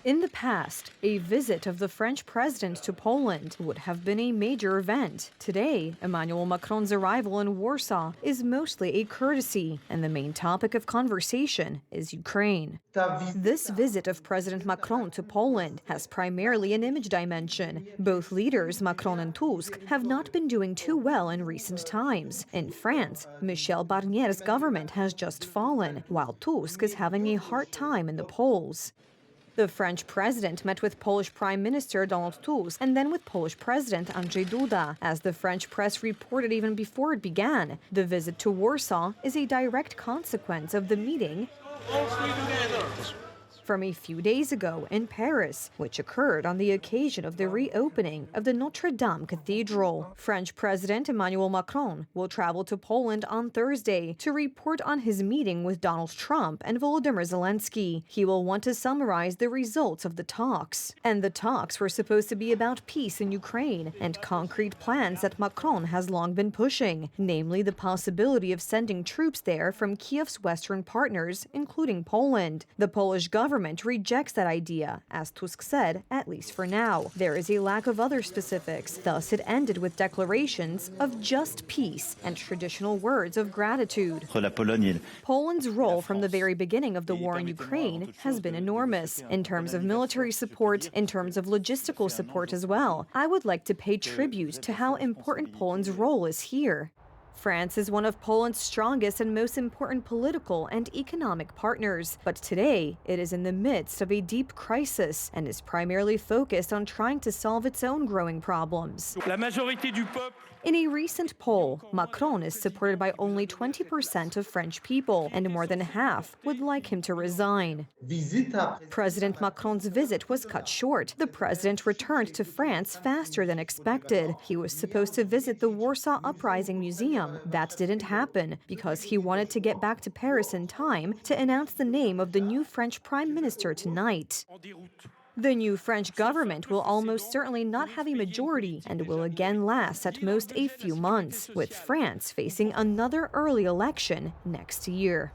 In the past, a visit of the French president to Poland would have been a major event. Today, Emmanuel Macron's arrival in Warsaw is mostly a courtesy, and the main topic of conversation is Ukraine. This visit of President Macron to Poland has primarily an image dimension. Both leaders, Macron and Tusk, have not been doing too well in recent times. In France, Michel Barnier's government has just fallen, while Tusk is having a hard time in the polls. The French president met with Polish Prime Minister Donald Tusk and then with Polish President Andrzej Duda. As the French press reported even before it began, the visit to Warsaw is a direct consequence of the meeting from a few days ago in Paris, which occurred on the occasion of the reopening of the Notre Dame Cathedral. French President Emmanuel Macron will travel to Poland on Thursday to report on his meeting with Donald Trump and Volodymyr Zelensky. He will want to summarize the results of the talks. And the talks were supposed to be about peace in Ukraine and concrete plans that Macron has long been pushing, namely the possibility of sending troops there from Kiev's Western partners, including Poland. The Polish government rejects that idea, as Tusk said, at least for now. There is a lack of other specifics, thus it ended with declarations of just peace and traditional words of gratitude. Poland's role from the very beginning of the war in Ukraine has been enormous, in terms of military support, in terms of logistical support as well. I would like to pay tribute to how important Poland's role is here. France is one of Poland's strongest and most important political and economic partners, but today it is in the midst of a deep crisis and is primarily focused on trying to solve its own growing problems. In a recent poll, Macron is supported by only 20% of French people, and more than half would like him to resign. President Macron's visit was cut short. The president returned to France faster than expected. He was supposed to visit the Warsaw Uprising Museum. That didn't happen because he wanted to get back to Paris in time to announce the name of the new French prime minister tonight. The new French government will almost certainly not have a majority and will again last at most a few months, with France facing another early election next year.